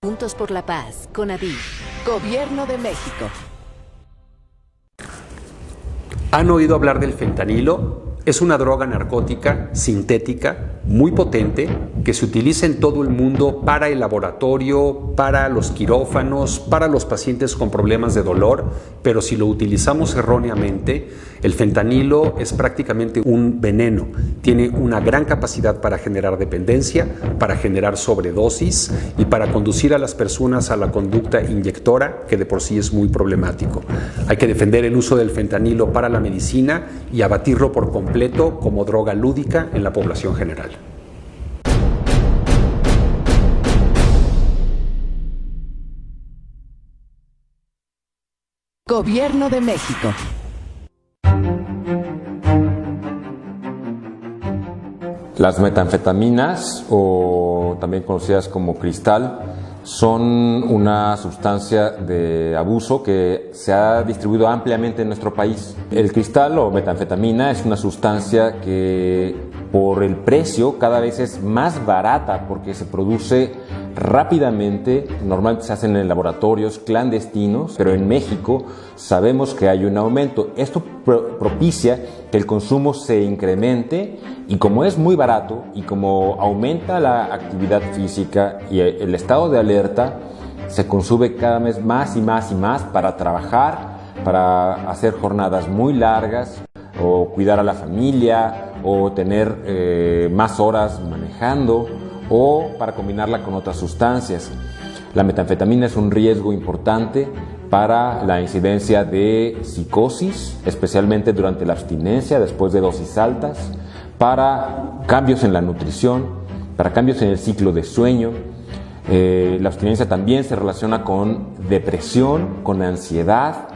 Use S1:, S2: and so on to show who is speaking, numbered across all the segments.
S1: Juntos por la Paz, CONADIF, Gobierno de México.
S2: ¿Han oído hablar del fentanilo? Es una droga narcótica sintética muy potente que se utiliza en todo el mundo para el laboratorio, para los quirófanos, para los pacientes con problemas de dolor, pero si lo utilizamos erróneamente, el fentanilo es prácticamente un veneno. Tiene una gran capacidad para generar dependencia, para generar sobredosis y para conducir a las personas a la conducta inyectora, que de por sí es muy problemático. Hay que defender el uso del fentanilo para la medicina y abatirlo por completo como droga lúdica en la población general.
S1: Gobierno de México.
S3: Las metanfetaminas, o también conocidas como cristal, son una sustancia de abuso que se ha distribuido ampliamente en nuestro país. El cristal o metanfetamina es una sustancia que por el precio cada vez es más barata porque se produce rápidamente, normalmente se hacen en laboratorios clandestinos, pero en México sabemos que hay un aumento. Esto propicia que el consumo se incremente y como es muy barato y como aumenta la actividad física y el estado de alerta, se consume cada vez más y más y más para trabajar, para hacer jornadas muy largas o cuidar a la familia o tener más horas manejando o para combinarla con otras sustancias. La metanfetamina es un riesgo importante para la incidencia de psicosis, especialmente durante la abstinencia después de dosis altas, para cambios en la nutrición, para cambios en el ciclo de sueño. La abstinencia también se relaciona con depresión, con ansiedad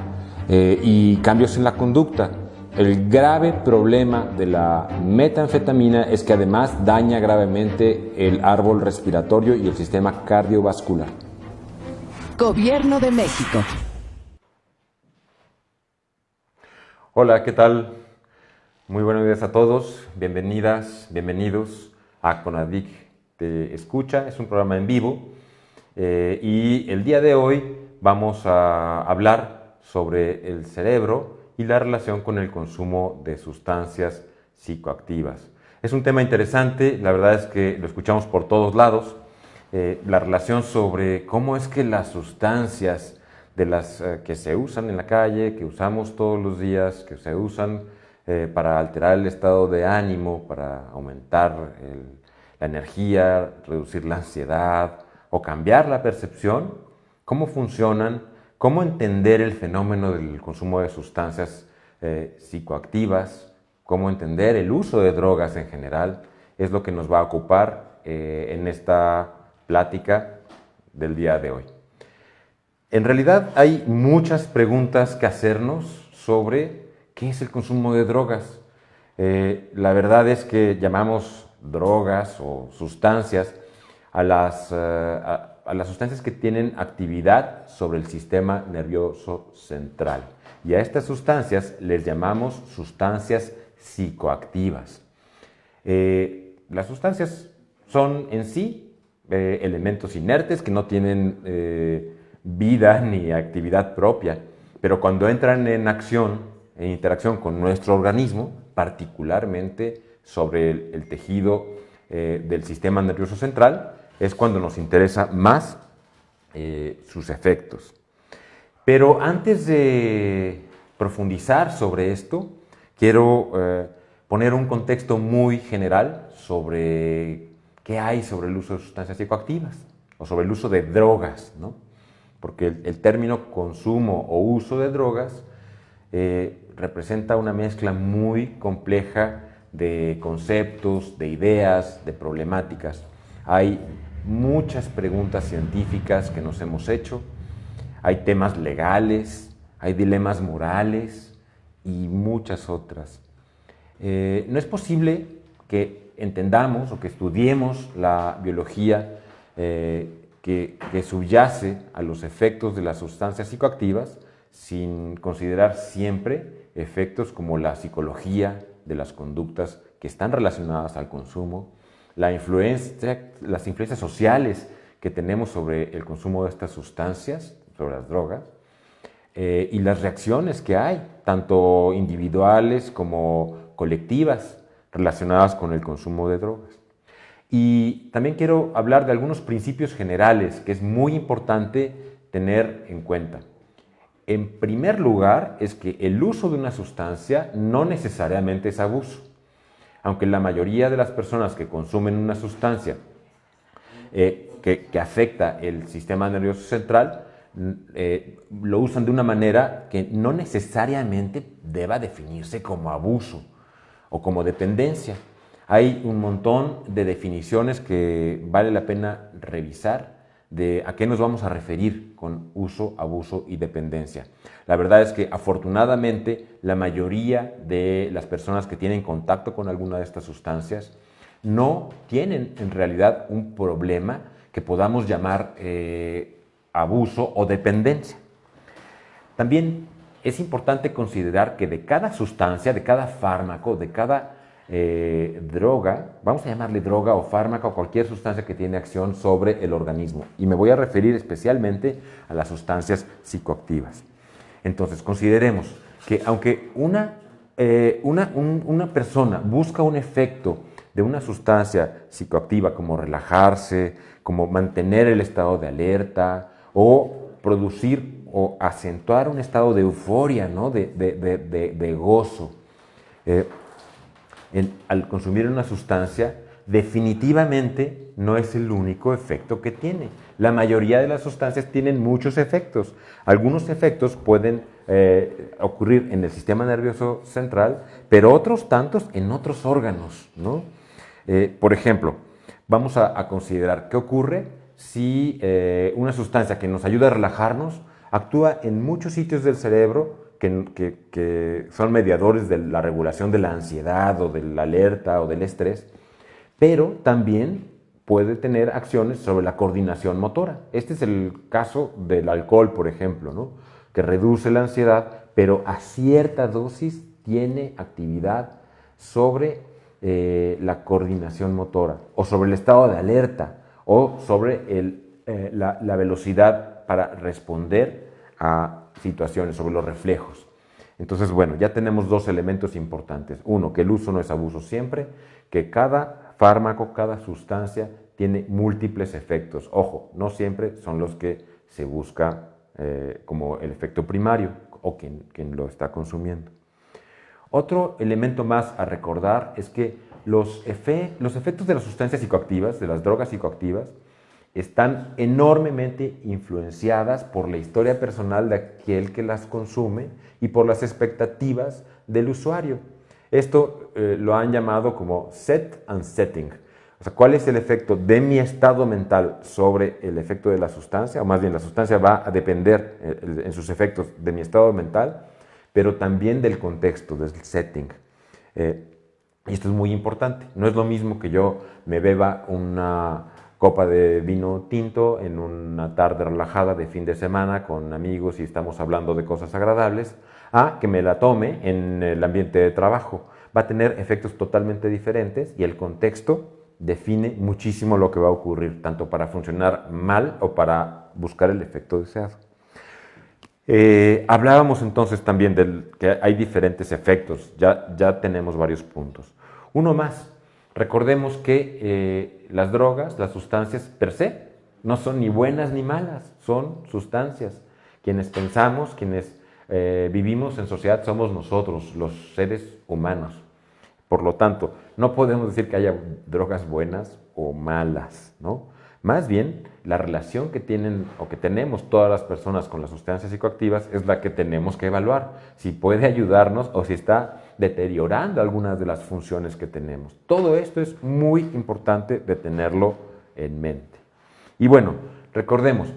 S3: y cambios en la conducta. El grave problema de la metanfetamina es que además daña gravemente el árbol respiratorio y el sistema cardiovascular.
S1: Gobierno de México.
S3: Hola, ¿qué tal? Muy buenos días a todos. Bienvenidas, bienvenidos a CONADIF Te Escucha. Es un programa en vivo y el día de hoy vamos a hablar sobre el cerebro y la relación con el consumo de sustancias psicoactivas. Es un tema interesante, la verdad es que lo escuchamos por todos lados, la relación sobre cómo es que las sustancias de las que se usan en la calle, que usamos todos los días, que se usan para alterar el estado de ánimo, para aumentar la energía, reducir la ansiedad o cambiar la percepción, cómo funcionan. ¿Cómo entender el fenómeno del consumo de sustancias psicoactivas? ¿Cómo entender el uso de drogas en general? Es lo que nos va a ocupar en esta plática del día de hoy. En realidad hay muchas preguntas que hacernos sobre qué es el consumo de drogas. La verdad es que llamamos drogas o sustancias a las sustancias que tienen actividad sobre el sistema nervioso central. Y a estas sustancias les llamamos sustancias psicoactivas. Las sustancias son en sí elementos inertes que no tienen vida ni actividad propia, pero cuando entran en acción, en interacción con nuestro organismo, particularmente sobre el tejido del sistema nervioso central, es cuando nos interesa más sus efectos. Pero antes de profundizar sobre esto, quiero poner un contexto muy general sobre qué hay sobre el uso de sustancias psicoactivas o sobre el uso de drogas, ¿no? Porque el término consumo o uso de drogas representa una mezcla muy compleja de conceptos, de ideas, de problemáticas. Hay muchas preguntas científicas que nos hemos hecho, hay temas legales, hay dilemas morales y muchas otras. No es posible que entendamos o que estudiemos la biología que subyace a los efectos de las sustancias psicoactivas sin considerar siempre efectos como la psicología de las conductas que están relacionadas al consumo, las influencias sociales que tenemos sobre el consumo de estas sustancias, sobre las drogas, y las reacciones que hay, tanto individuales como colectivas, relacionadas con el consumo de drogas. Y también quiero hablar de algunos principios generales que es muy importante tener en cuenta. En primer lugar, es que el uso de una sustancia no necesariamente es abuso. Aunque la mayoría de las personas que consumen una sustancia que afecta el sistema nervioso central, lo usan de una manera que no necesariamente deba definirse como abuso o como dependencia. Hay un montón de definiciones que vale la pena revisar de a qué nos vamos a referir con uso, abuso y dependencia. La verdad es que afortunadamente la mayoría de las personas que tienen contacto con alguna de estas sustancias no tienen en realidad un problema que podamos llamar abuso o dependencia. También es importante considerar que de cada sustancia, de cada fármaco, de cada droga, vamos a llamarle droga o fármaco o cualquier sustancia que tiene acción sobre el organismo. Y me voy a referir especialmente a las sustancias psicoactivas. Entonces, consideremos que aunque una persona busca un efecto de una sustancia psicoactiva como relajarse, como mantener el estado de alerta o producir o acentuar un estado de euforia, ¿no? de gozo, al consumir una sustancia, definitivamente no es el único efecto que tiene. La mayoría de las sustancias tienen muchos efectos. Algunos efectos pueden ocurrir en el sistema nervioso central, pero otros tantos en otros órganos, ¿no? Por ejemplo, vamos a considerar qué ocurre si una sustancia que nos ayuda a relajarnos actúa en muchos sitios del cerebro que son mediadores de la regulación de la ansiedad o de la alerta o del estrés, pero también puede tener acciones sobre la coordinación motora. Este es el caso del alcohol, por ejemplo, ¿no? Que reduce la ansiedad, pero a cierta dosis tiene actividad sobre la coordinación motora, o sobre el estado de alerta, o sobre la velocidad para responder a situaciones, sobre los reflejos. Entonces, bueno, ya tenemos dos elementos importantes. Uno, que el uso no es abuso siempre, que cada fármaco, cada sustancia tiene múltiples efectos. Ojo, no siempre son los que se busca como el efecto primario o quien lo está consumiendo. Otro elemento más a recordar es que los efectos de las sustancias psicoactivas, de las drogas psicoactivas, están enormemente influenciadas por la historia personal de aquel que las consume y por las expectativas del usuario. Esto lo han llamado como set and setting. O sea, ¿cuál es el efecto de mi estado mental sobre el efecto de la sustancia? O más bien, la sustancia va a depender en sus efectos de mi estado mental, pero también del contexto, del setting. Y esto es muy importante. No es lo mismo que yo me beba una copa de vino tinto en una tarde relajada de fin de semana con amigos y estamos hablando de cosas agradables, a que me la tome en el ambiente de trabajo. Va a tener efectos totalmente diferentes y el contexto define muchísimo lo que va a ocurrir, tanto para funcionar mal o para buscar el efecto deseado. Hablábamos entonces también de que hay diferentes efectos, ya tenemos varios puntos. Uno más, recordemos que las drogas, las sustancias per se, no son ni buenas ni malas, son sustancias. Quienes pensamos, quienes vivimos en sociedad somos nosotros, los seres humanos. Por lo tanto, no podemos decir que haya drogas buenas o malas, ¿no? Más bien, la relación que tienen o que tenemos todas las personas con las sustancias psicoactivas es la que tenemos que evaluar, si puede ayudarnos o si está deteriorando algunas de las funciones que tenemos. Todo esto es muy importante de tenerlo en mente. Y bueno, recordemos,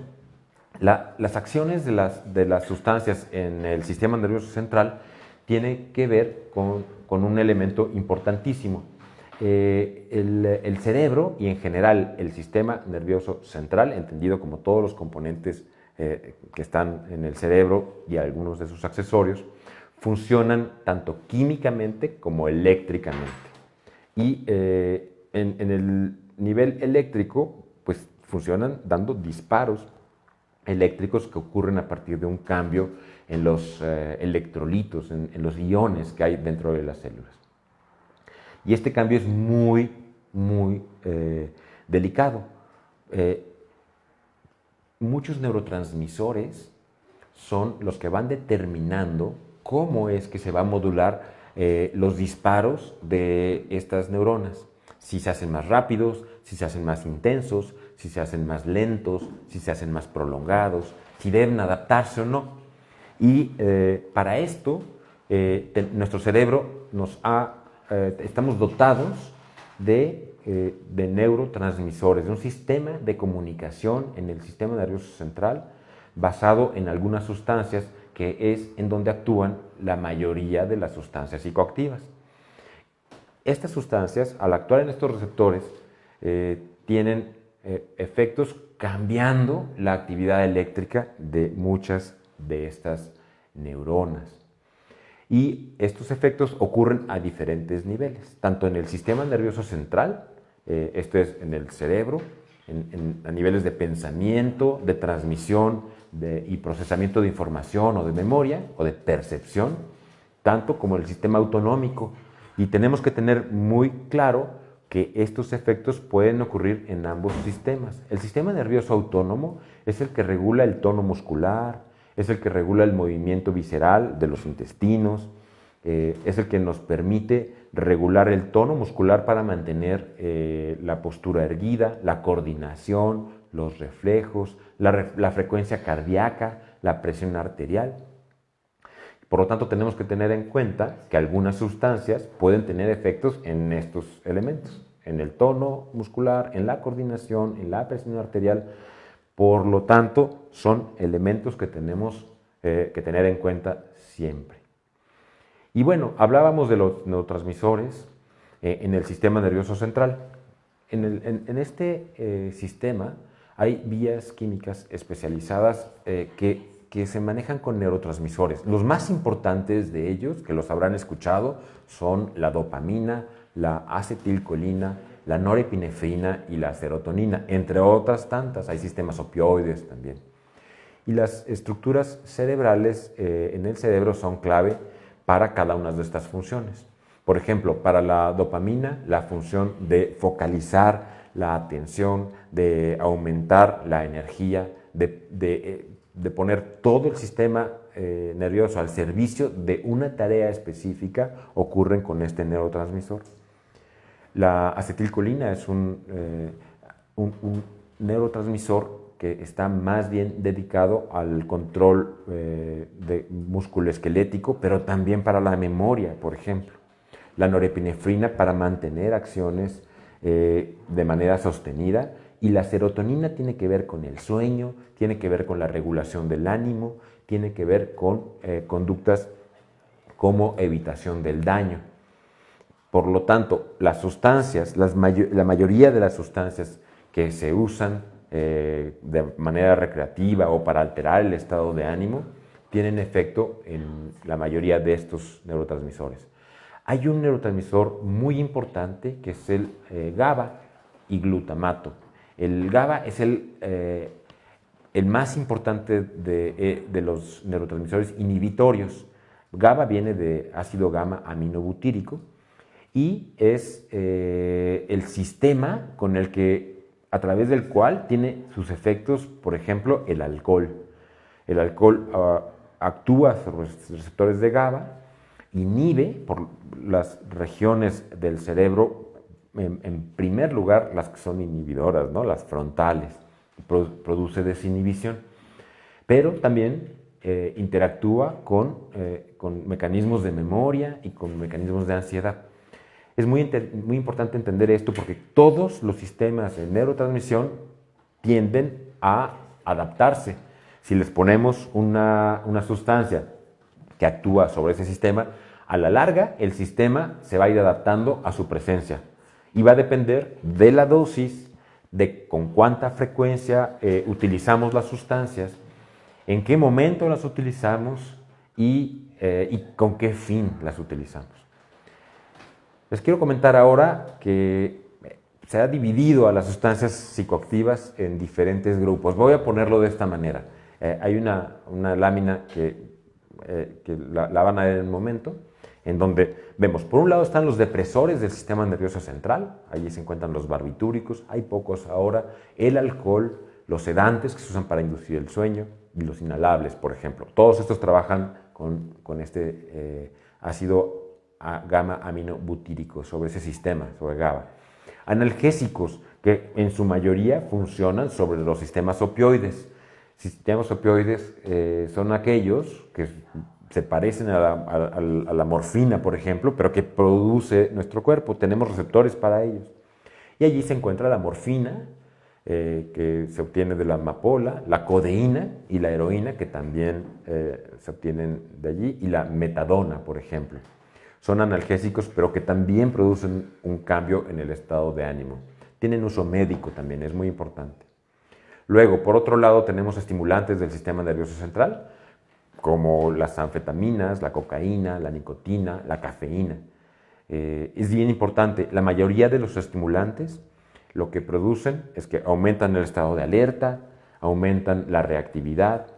S3: las acciones de las sustancias en el sistema nervioso central tienen que ver con un elemento importantísimo. El cerebro y en general el sistema nervioso central, entendido como todos los componentes que están en el cerebro y algunos de sus accesorios, funcionan tanto químicamente como eléctricamente. Y en el nivel eléctrico, pues funcionan dando disparos eléctricos que ocurren a partir de un cambio en los electrolitos, en los iones que hay dentro de las células. Y este cambio es muy delicado. Muchos neurotransmisores son los que van determinando cómo es que se va a modular los disparos de estas neuronas. Si se hacen más rápidos, si se hacen más intensos, si se hacen más lentos, si se hacen más prolongados, si deben adaptarse o no. Y para esto, nuestro cerebro estamos dotados de neurotransmisores, de un sistema de comunicación en el sistema nervioso central basado en algunas sustancias que es en donde actúan la mayoría de las sustancias psicoactivas. Estas sustancias, al actuar en estos receptores, tienen efectos cambiando la actividad eléctrica de muchas de estas neuronas. Y estos efectos ocurren a diferentes niveles, tanto en el sistema nervioso central, esto es en el cerebro, a niveles de pensamiento, de transmisión y procesamiento de información o de memoria o de percepción, tanto como el sistema autonómico. Y tenemos que tener muy claro que estos efectos pueden ocurrir en ambos sistemas. El sistema nervioso autónomo es el que regula el tono muscular, es el que regula el movimiento visceral de los intestinos, es el que nos permite regular el tono muscular para mantener la postura erguida, la coordinación, los reflejos, la frecuencia cardíaca, la presión arterial. Por lo tanto, tenemos que tener en cuenta que algunas sustancias pueden tener efectos en estos elementos, en el tono muscular, en la coordinación, en la presión arterial. Por lo tanto, son elementos que tenemos que tener en cuenta siempre. Y bueno, hablábamos de los neurotransmisores en el sistema nervioso central. En este sistema hay vías químicas especializadas que se manejan con neurotransmisores. Los más importantes de ellos, que los habrán escuchado, son la dopamina, la acetilcolina, la norepinefrina y la serotonina, entre otras tantas. Hay sistemas opioides también. Y las estructuras cerebrales en el cerebro son clave para cada una de estas funciones. Por ejemplo, para la dopamina, la función de focalizar la atención, de aumentar la energía, de poner todo el sistema nervioso al servicio de una tarea específica, ocurren con este neurotransmisor. La acetilcolina es un neurotransmisor que está más bien dedicado al control musculoesquelético, pero también para la memoria, por ejemplo. La norepinefrina para mantener acciones de manera sostenida, y la serotonina tiene que ver con el sueño, tiene que ver con la regulación del ánimo, tiene que ver con conductas como evitación del daño. Por lo tanto, las sustancias, la mayoría de las sustancias que se usan de manera recreativa o para alterar el estado de ánimo, tienen efecto en la mayoría de estos neurotransmisores. Hay un neurotransmisor muy importante que es el GABA y glutamato. El GABA es el más importante de los neurotransmisores inhibitorios. GABA viene de ácido gamma aminobutírico y es el sistema con el que, a través del cual tiene sus efectos, por ejemplo, el alcohol. El alcohol actúa sobre los receptores de GABA, inhibe por las regiones del cerebro, en primer lugar las que son inhibidoras, ¿no? Las frontales, produce desinhibición, pero también interactúa con mecanismos de memoria y con mecanismos de ansiedad. Es muy importante entender esto porque todos los sistemas de neurotransmisión tienden a adaptarse. Si les ponemos una sustancia que actúa sobre ese sistema, a la larga el sistema se va a ir adaptando a su presencia y va a depender de la dosis, de con cuánta frecuencia utilizamos las sustancias, en qué momento las utilizamos y con qué fin las utilizamos. Les quiero comentar ahora que se ha dividido a las sustancias psicoactivas en diferentes grupos. Voy a ponerlo de esta manera. Hay una lámina que la van a ver en un momento, en donde vemos, por un lado están los depresores del sistema nervioso central, allí se encuentran los barbitúricos, hay pocos ahora, el alcohol, los sedantes que se usan para inducir el sueño y los inhalables, por ejemplo. Todos estos trabajan con este ácido gamma aminobutírico sobre ese sistema, sobre GABA. Analgésicos que en su mayoría funcionan sobre los sistemas opioides. Sistemas opioides son aquellos que se parecen a la morfina, por ejemplo, pero que produce nuestro cuerpo. Tenemos receptores para ellos. Y allí se encuentra la morfina, que se obtiene de la amapola, la codeína y la heroína, que también se obtienen de allí, y la metadona, por ejemplo. Son analgésicos, pero que también producen un cambio en el estado de ánimo. Tienen uso médico también, es muy importante. Luego, por otro lado, tenemos estimulantes del sistema nervioso central, como las anfetaminas, la cocaína, la nicotina, la cafeína. Es bien importante, la mayoría de los estimulantes lo que producen es que aumentan el estado de alerta, aumentan la reactividad,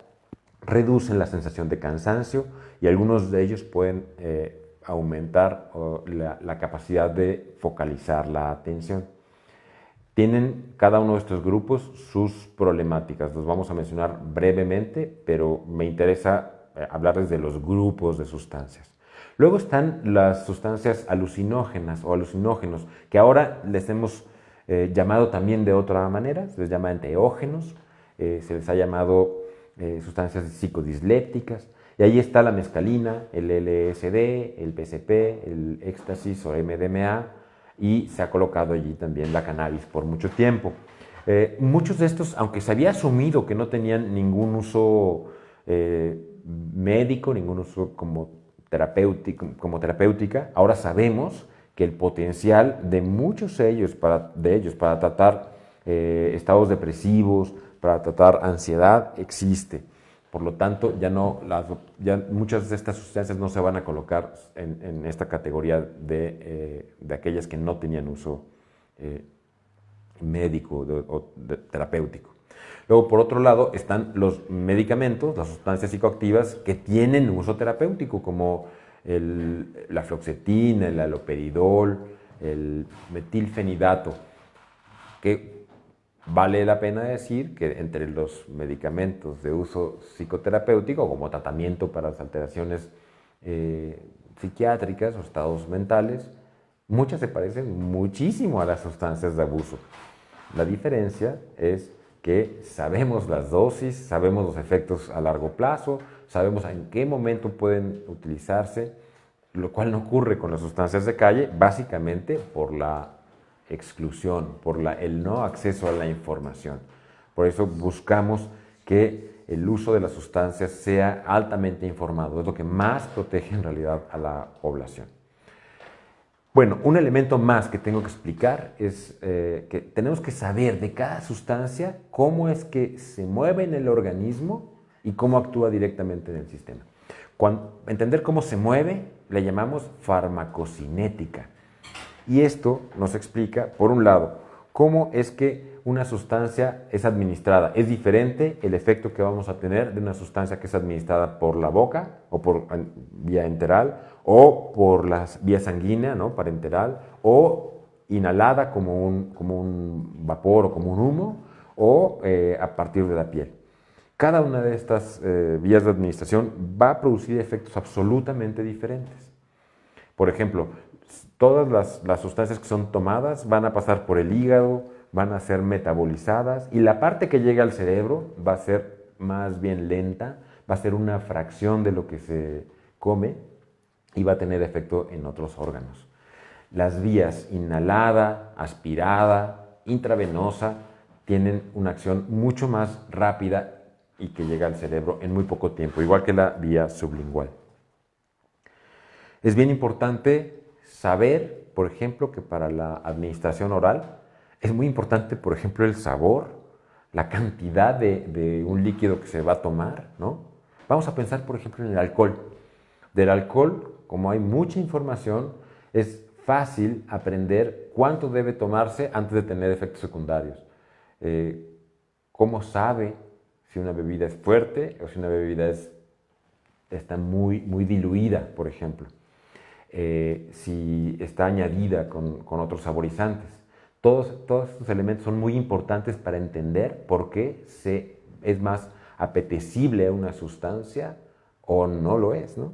S3: reducen la sensación de cansancio y algunos de ellos pueden aumentar la capacidad de focalizar la atención. Tienen cada uno de estos grupos sus problemáticas, los vamos a mencionar brevemente, pero me interesa hablarles de los grupos de sustancias. Luego están las sustancias alucinógenas o alucinógenos, que ahora les hemos llamado también de otra manera, se les llama enteógenos, se les ha llamado sustancias psicodislépticas, y ahí está la mescalina, el LSD, el PCP, el éxtasis o MDMA, y se ha colocado allí también la cannabis por mucho tiempo. Muchos de estos, aunque se había asumido que no tenían ningún uso médico, ningún uso como terapéutica, ahora sabemos que el potencial de muchos de ellos para tratar estados depresivos, para tratar ansiedad, existe. Por lo tanto, ya muchas de estas sustancias no se van a colocar en esta categoría de aquellas que no tenían uso médico o terapéutico. Luego, por otro lado, están los medicamentos, las sustancias psicoactivas que tienen uso terapéutico, como la fluoxetina, el haloperidol, el metilfenidato, que vale la pena decir que entre los medicamentos de uso psicoterapéutico, como tratamiento para las alteraciones psiquiátricas o estados mentales, muchas se parecen muchísimo a las sustancias de abuso. La diferencia es que sabemos las dosis, sabemos los efectos a largo plazo, sabemos en qué momento pueden utilizarse, lo cual no ocurre con las sustancias de calle, básicamente por la exclusión, por el no acceso a la información. Por eso buscamos que el uso de las sustancias sea altamente informado, es lo que más protege en realidad a la población. Bueno, un elemento más que tengo que explicar es que tenemos que saber de cada sustancia cómo es que se mueve en el organismo y cómo actúa directamente en el sistema. Entender cómo se mueve le llamamos farmacocinética. Y esto nos explica, por un lado, cómo es que una sustancia es administrada. Es diferente el efecto que vamos a tener de una sustancia que es administrada por la boca o por vía enteral o por la vía sanguínea, ¿no?, parenteral, o inhalada como un vapor o como un humo, o a partir de la piel. Cada una de estas vías de administración va a producir efectos absolutamente diferentes. Por ejemplo, todas las sustancias que son tomadas van a pasar por el hígado, van a ser metabolizadas y la parte que llega al cerebro va a ser más bien lenta, va a ser una fracción de lo que se come y va a tener efecto en otros órganos. Las vías inhalada, aspirada, intravenosa tienen una acción mucho más rápida y que llega al cerebro en muy poco tiempo, igual que la vía sublingual. Es bien importante saber, por ejemplo, que para la administración oral es muy importante, por ejemplo, el sabor, la cantidad de un líquido que se va a tomar, ¿no? Vamos a pensar, por ejemplo, en el alcohol. Del alcohol, como hay mucha información, es fácil aprender cuánto debe tomarse antes de tener efectos secundarios. ¿Cómo sabe si una bebida es fuerte o si una bebida está muy, muy diluida, por ejemplo? Si está añadida con otros saborizantes. Todos estos elementos son muy importantes para entender por qué es más apetecible una sustancia o no lo es, ¿no?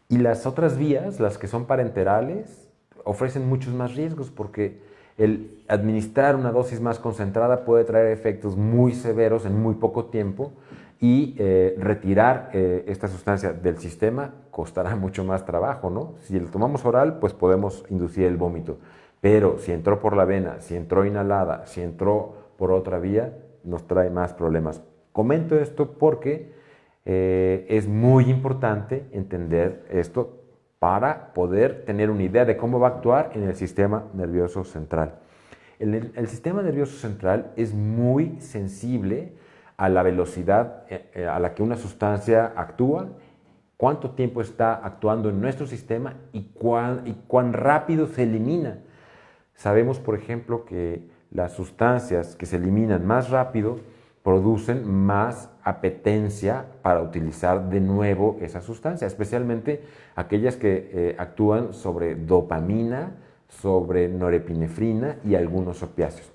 S3: Y las otras vías, las que son parenterales, ofrecen muchos más riesgos porque el administrar una dosis más concentrada puede traer efectos muy severos en muy poco tiempo y retirar esta sustancia del sistema costará mucho más trabajo, ¿no? Si lo tomamos oral, pues podemos inducir el vómito, pero si entró por la vena, si entró inhalada, si entró por otra vía, nos trae más problemas. Comento esto porque es muy importante entender esto para poder tener una idea de cómo va a actuar en el sistema nervioso central. El sistema nervioso central es muy sensible a la velocidad a la que una sustancia actúa, cuánto tiempo está actuando en nuestro sistema y cuán rápido se elimina. Sabemos, por ejemplo, que las sustancias que se eliminan más rápido producen más apetencia para utilizar de nuevo esa sustancia, especialmente aquellas que actúan sobre dopamina, sobre norepinefrina y algunos opiáceos.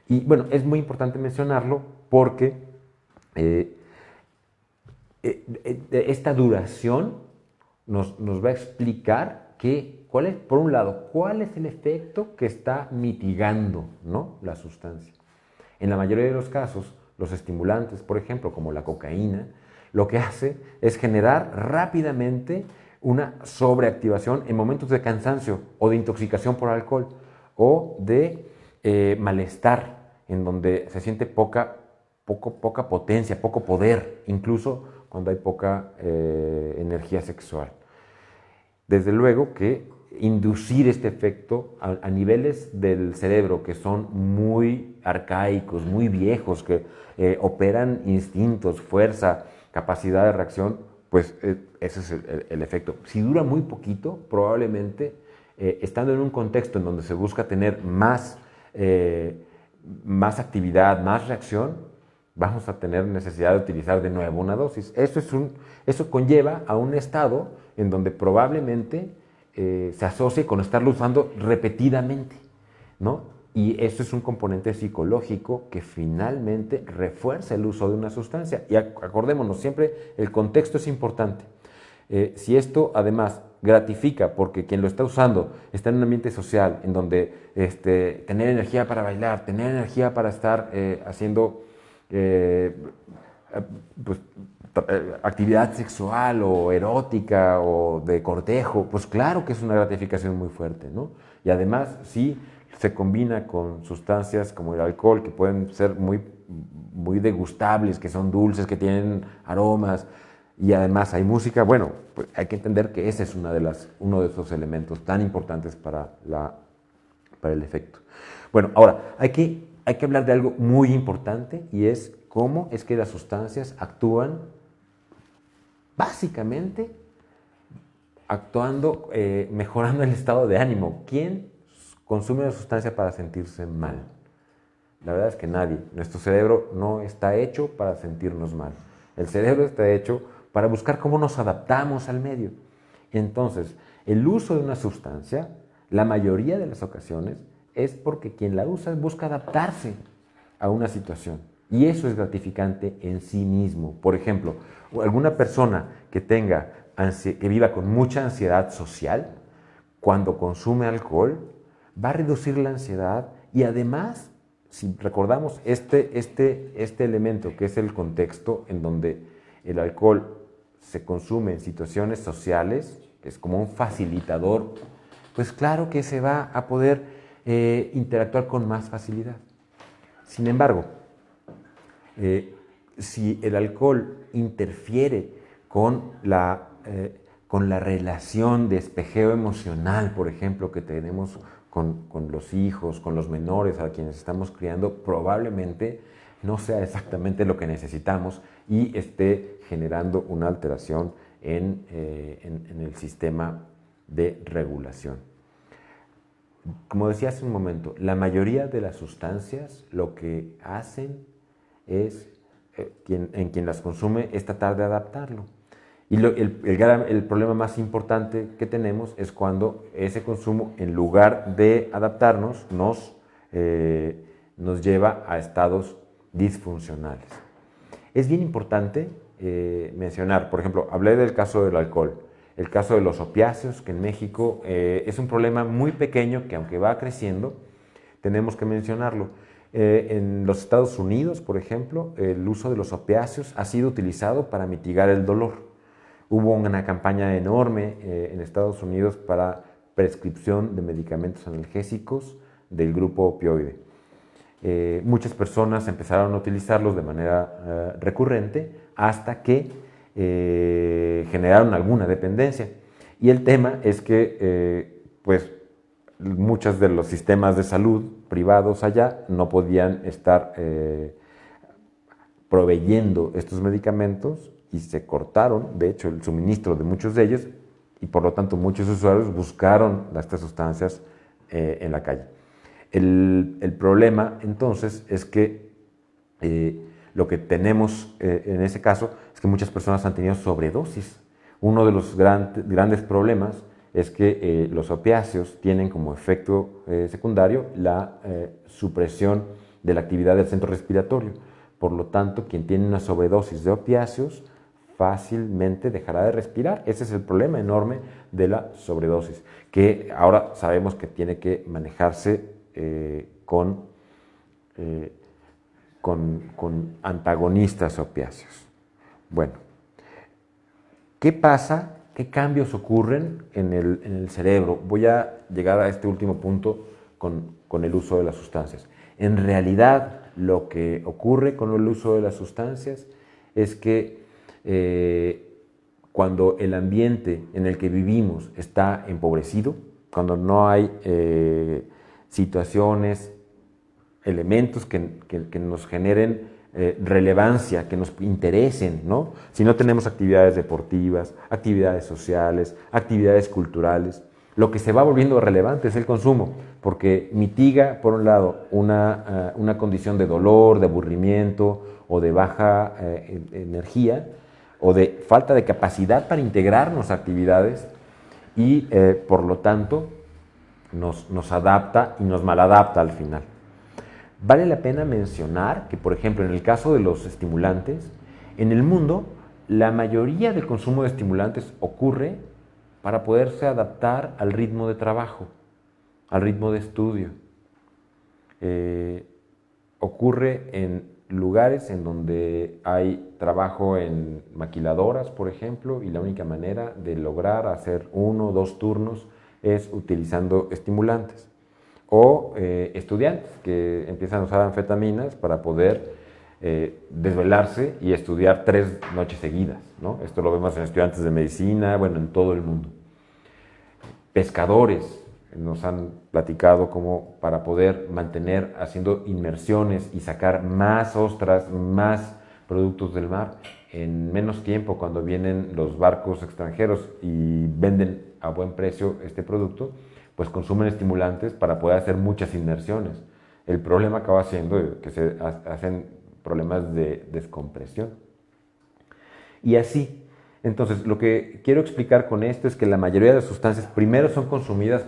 S3: Y bueno, es muy importante mencionarlo porque esta duración nos va a explicar por un lado, cuál es el efecto que está mitigando, ¿no?, la sustancia. En la mayoría de los casos, los estimulantes, por ejemplo, como la cocaína, lo que hace es generar rápidamente una sobreactivación en momentos de cansancio o de intoxicación por alcohol o de malestar, en donde se siente poca potencia, poco poder, incluso cuando hay poca energía sexual. Desde luego que inducir este efecto a niveles del cerebro que son muy arcaicos, muy viejos, que operan instintos, fuerza, capacidad de reacción, pues ese es el efecto. Si dura muy poquito, probablemente estando en un contexto en donde se busca tener más actividad, más reacción, vamos a tener necesidad de utilizar de nuevo una dosis. Eso conlleva a un estado en donde probablemente se asocie con estarlo usando repetidamente, ¿no? Y eso es un componente psicológico que finalmente refuerza el uso de una sustancia. Y acordémonos, siempre el contexto es importante. Si esto además gratifica porque quien lo está usando está en un ambiente social en donde tener energía para bailar, tener energía para estar haciendo actividad sexual o erótica o de cortejo, pues claro que es una gratificación muy fuerte, ¿no? Y además, si se combina con sustancias como el alcohol, que pueden ser muy, muy degustables, que son dulces, que tienen aromas, y además hay música, bueno, pues hay que entender que ese es uno de esos elementos tan importantes para el efecto. Bueno, ahora, hay que hablar de algo muy importante y es cómo es que las sustancias actúan básicamente mejorando el estado de ánimo. ¿Quién consume una sustancia para sentirse mal? La verdad es que nadie. Nuestro cerebro no está hecho para sentirnos mal. El cerebro está hecho para buscar cómo nos adaptamos al medio. Entonces, el uso de una sustancia, la mayoría de las ocasiones, es porque quien la usa busca adaptarse a una situación. Y eso es gratificante en sí mismo. Por ejemplo, alguna persona que viva con mucha ansiedad social, cuando consume alcohol, va a reducir la ansiedad y además, si recordamos este elemento que es el contexto en donde el alcohol se consume en situaciones sociales, que es como un facilitador, pues claro que se va a poder interactuar con más facilidad. Sin embargo, si el alcohol interfiere con la relación de espejeo emocional, por ejemplo, que tenemos con los hijos, con los menores a quienes estamos criando, probablemente no sea exactamente lo que necesitamos y esté generando una alteración en el sistema de regulación. Como decía hace un momento, la mayoría de las sustancias lo que hacen es, en quien las consume, es tratar de adaptarlo. Y el problema más importante que tenemos es cuando ese consumo, en lugar de adaptarnos, nos lleva a estados disfuncionales. Es bien importante mencionar, por ejemplo, hablé del caso del alcohol, el caso de los opiáceos, que en México es un problema muy pequeño que, aunque va creciendo, tenemos que mencionarlo. En los Estados Unidos, por ejemplo, el uso de los opiáceos ha sido utilizado para mitigar el dolor. Hubo una campaña enorme en Estados Unidos para prescripción de medicamentos analgésicos del grupo opioide. Muchas personas empezaron a utilizarlos de manera recurrente hasta que generaron alguna dependencia. Y el tema es que pues, muchos de los sistemas de salud privados allá no podían estar proveyendo estos medicamentos y se cortaron, de hecho, el suministro de muchos de ellos, y por lo tanto muchos usuarios buscaron estas sustancias en la calle. El problema entonces es que lo que tenemos en ese caso es que muchas personas han tenido sobredosis. Uno de los grandes problemas es que los opiáceos tienen como efecto secundario la supresión de la actividad del centro respiratorio. Por lo tanto, quien tiene una sobredosis de opiáceos fácilmente dejará de respirar. Ese es el problema enorme de la sobredosis, que ahora sabemos que tiene que manejarse con antagonistas opiáceos. Bueno, ¿qué pasa? ¿Qué cambios ocurren en el cerebro? Voy a llegar a este último punto con el uso de las sustancias. En realidad, lo que ocurre con el uso de las sustancias es que cuando el ambiente en el que vivimos está empobrecido, cuando no hay situaciones, elementos que nos generen relevancia, que nos interesen, ¿no? Si no tenemos actividades deportivas, actividades sociales, actividades culturales, lo que se va volviendo relevante es el consumo, porque mitiga, por un lado, una condición de dolor, de aburrimiento o de baja energía, o de falta de capacidad para integrarnos a actividades y, por lo tanto, nos adapta y nos maladapta al final. Vale la pena mencionar que, por ejemplo, en el caso de los estimulantes, en el mundo, la mayoría del consumo de estimulantes ocurre para poderse adaptar al ritmo de trabajo, al ritmo de estudio. Ocurre en lugares en donde hay trabajo en maquiladoras, por ejemplo, y la única manera de lograr hacer 1 o 2 turnos es utilizando estimulantes. O estudiantes que empiezan a usar anfetaminas para poder desvelarse y estudiar 3 noches seguidas, ¿no? Esto lo vemos en estudiantes de medicina, bueno, en todo el mundo. Pescadores nos han platicado cómo para poder mantener haciendo inmersiones y sacar más ostras, más productos del mar en menos tiempo, cuando vienen los barcos extranjeros y venden a buen precio este producto, pues consumen estimulantes para poder hacer muchas inmersiones. El problema acaba siendo que se hacen problemas de descompresión. Y así, entonces, lo que quiero explicar con esto es que la mayoría de las sustancias primero son consumidas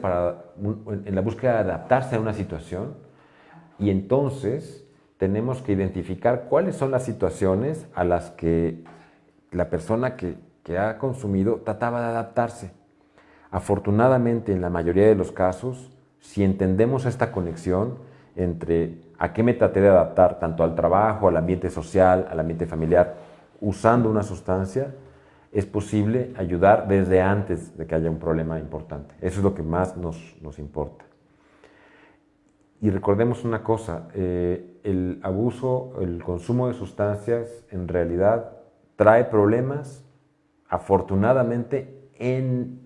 S3: en la búsqueda de adaptarse a una situación, y entonces tenemos que identificar cuáles son las situaciones a las que la persona que ha consumido trataba de adaptarse. Afortunadamente, en la mayoría de los casos, si entendemos esta conexión entre a qué me traté de adaptar, tanto al trabajo, al ambiente social, al ambiente familiar, usando una sustancia, es posible ayudar desde antes de que haya un problema importante. Eso es lo que más nos importa. Y recordemos una cosa, el abuso, el consumo de sustancias en realidad trae problemas, afortunadamente, en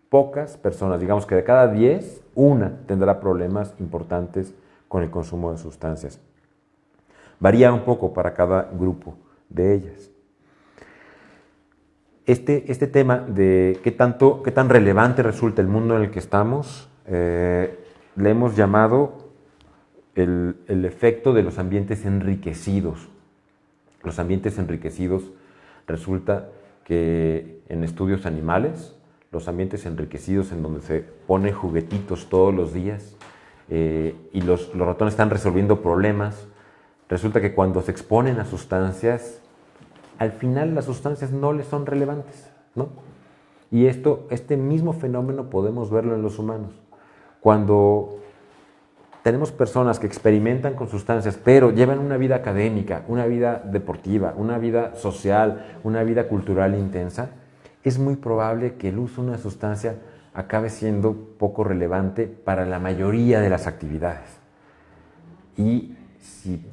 S3: pocas personas. Digamos que de cada 10, una tendrá problemas importantes con el consumo de sustancias. Varía un poco para cada grupo de ellas. Este tema de qué tan relevante resulta el mundo en el que estamos le hemos llamado el efecto de los ambientes enriquecidos. Los ambientes enriquecidos, resulta que en estudios animales, los ambientes enriquecidos en donde se ponen juguetitos todos los días y los ratones están resolviendo problemas, resulta que cuando se exponen a sustancias, al final las sustancias no les son relevantes, ¿no? Y este mismo fenómeno podemos verlo en los humanos. Cuando tenemos personas que experimentan con sustancias, pero llevan una vida académica, una vida deportiva, una vida social, una vida cultural intensa, es muy probable que el uso de una sustancia acabe siendo poco relevante para la mayoría de las actividades. Y si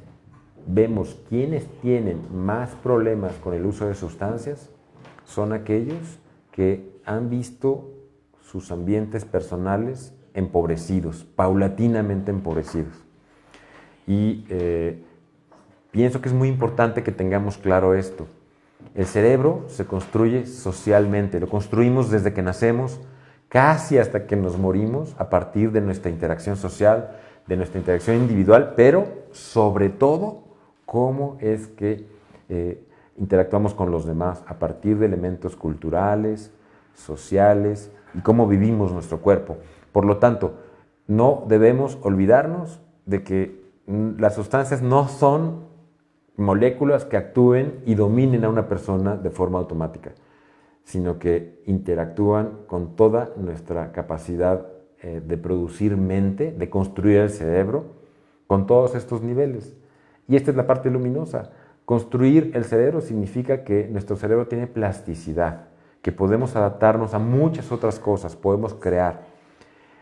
S3: vemos quiénes tienen más problemas con el uso de sustancias, son aquellos que han visto sus ambientes personales empobrecidos, paulatinamente empobrecidos. Y pienso que es muy importante que tengamos claro esto. El cerebro se construye socialmente, lo construimos desde que nacemos, casi hasta que nos morimos, a partir de nuestra interacción social, de nuestra interacción individual, pero sobre todo, cómo es que interactuamos con los demás, a partir de elementos culturales, sociales, y cómo vivimos nuestro cuerpo. Por lo tanto, no debemos olvidarnos de que las sustancias no son moléculas que actúen y dominen a una persona de forma automática, sino que interactúan con toda nuestra capacidad de producir mente, de construir el cerebro, con todos estos niveles. Y esta es la parte luminosa. Construir el cerebro significa que nuestro cerebro tiene plasticidad, que podemos adaptarnos a muchas otras cosas, podemos crear.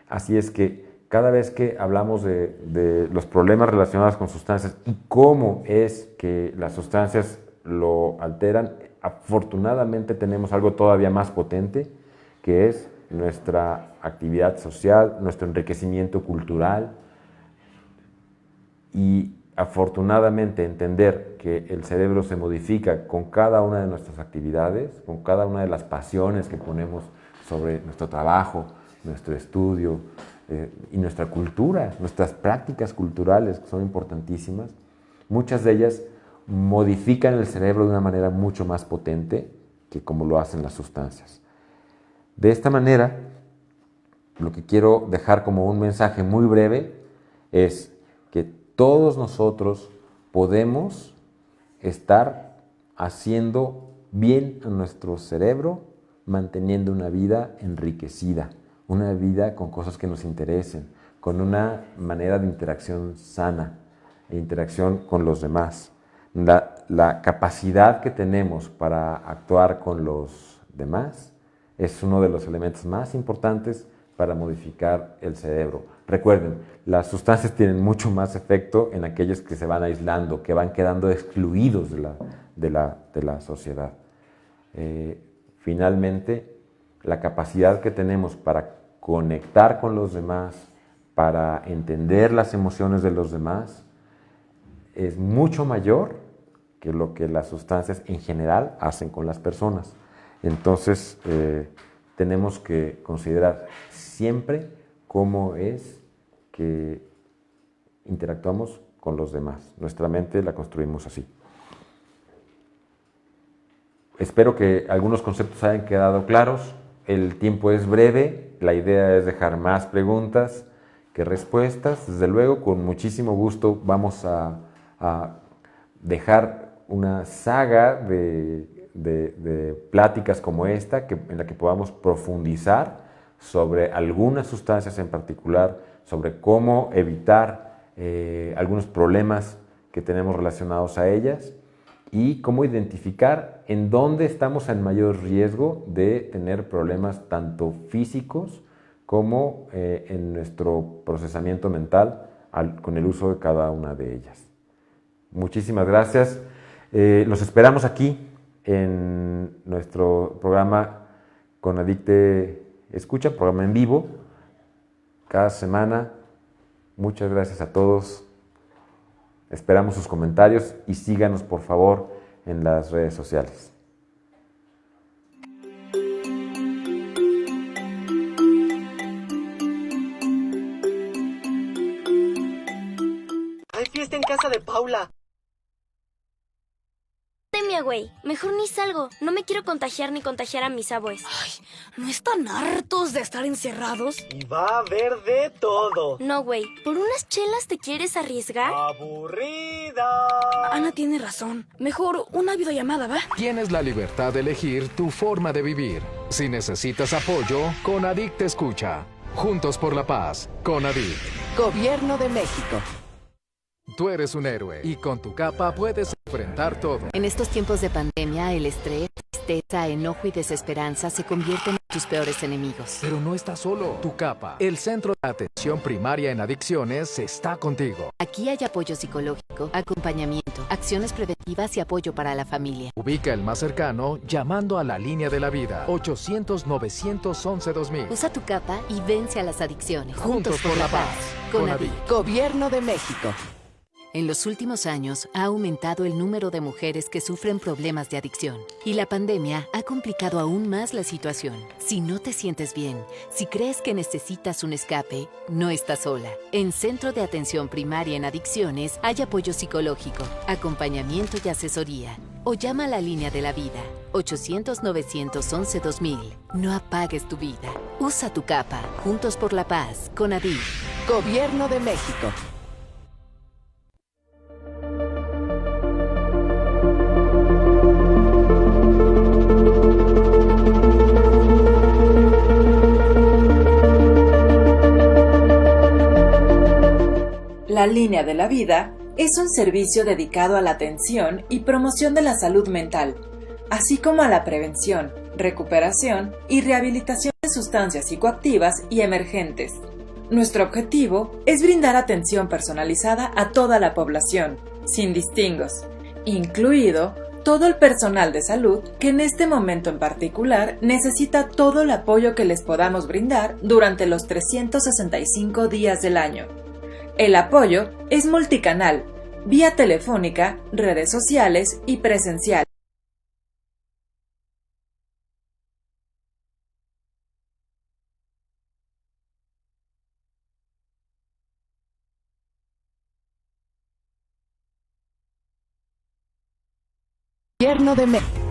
S3: Así es que cada vez que hablamos de los problemas relacionados con sustancias y cómo es que las sustancias lo alteran, afortunadamente tenemos algo todavía más potente, que es nuestra actividad social, nuestro enriquecimiento cultural y afortunadamente entender que el cerebro se modifica con cada una de nuestras actividades, con cada una de las pasiones que ponemos sobre nuestro trabajo, nuestro estudio y nuestra cultura, nuestras prácticas culturales que son importantísimas. Muchas de ellas modifican el cerebro de una manera mucho más potente que como lo hacen las sustancias. De esta manera, lo que quiero dejar como un mensaje muy breve es que todos nosotros podemos estar haciendo bien a nuestro cerebro, manteniendo una vida enriquecida, una vida con cosas que nos interesen, con una manera de interacción sana, de interacción con los demás. La capacidad que tenemos para actuar con los demás es uno de los elementos más importantes para modificar el cerebro. Recuerden, las sustancias tienen mucho más efecto en aquellos que se van aislando, que van quedando excluidos de la sociedad. Finalmente, la capacidad que tenemos para conectar con los demás, para entender las emociones de los demás, es mucho mayor que lo que las sustancias en general hacen con las personas. Entonces, tenemos que considerar siempre cómo es que interactuamos con los demás. Nuestra mente la construimos así. Espero que algunos conceptos hayan quedado claros. El tiempo es breve, la idea es dejar más preguntas que respuestas. Desde luego, con muchísimo gusto vamos a dejar una saga de pláticas como esta, en la que podamos profundizar sobre algunas sustancias en particular, sobre cómo evitar algunos problemas que tenemos relacionados a ellas y cómo identificar en dónde estamos en mayor riesgo de tener problemas tanto físicos como en nuestro procesamiento mental con el uso de cada una de ellas. Muchísimas gracias. Los esperamos aquí en nuestro programa CONADIC Te Escucha, programa en vivo, cada semana. Muchas gracias a todos. Esperamos sus comentarios y síganos, por favor, en las redes sociales.
S4: casa de Paula.
S5: Pandemia, güey. Mejor ni salgo. No me quiero contagiar ni contagiar a mis abuelos.
S6: Ay, ¿no están hartos de estar encerrados?
S4: Y va a haber de todo.
S5: No, güey. ¿Por unas chelas te quieres arriesgar?
S4: ¡Aburrida!
S6: Ana tiene razón. Mejor una videollamada, ¿va?
S7: Tienes la libertad de elegir tu forma de vivir. Si necesitas apoyo, Conadic te escucha. Juntos por la paz, Conadic.
S1: Gobierno de México.
S7: Tú eres un héroe y con tu capa puedes enfrentar todo.
S1: En estos tiempos de pandemia, el estrés, tristeza, enojo y desesperanza se convierten en tus peores enemigos.
S7: Pero no estás solo. Tu capa, el Centro de Atención Primaria en Adicciones, está contigo.
S1: Aquí hay apoyo psicológico, acompañamiento, acciones preventivas y apoyo para la familia.
S7: Ubica el más cercano llamando a la línea de la vida, 800-911-2000.
S1: Usa tu capa y vence a las adicciones.
S7: Juntos por la paz.
S1: Conadic. Gobierno de México. En los últimos años ha aumentado el número de mujeres que sufren problemas de adicción y la pandemia ha complicado aún más la situación. Si no te sientes bien, si crees que necesitas un escape, no estás sola. En Centro de Atención Primaria en Adicciones hay apoyo psicológico, acompañamiento y asesoría. O llama a la línea de la vida, 800-911-2000. No apagues tu vida. Usa tu capa. Juntos por la paz. Conadic. Gobierno de México.
S8: La Línea de la Vida es un servicio dedicado a la atención y promoción de la salud mental, así como a la prevención, recuperación y rehabilitación de sustancias psicoactivas y emergentes. Nuestro objetivo es brindar atención personalizada a toda la población, sin distingos, incluido todo el personal de salud que en este momento en particular necesita todo el apoyo que les podamos brindar durante los 365 días del año. El apoyo es multicanal, vía telefónica, redes sociales y presencial.
S1: Gobierno de México.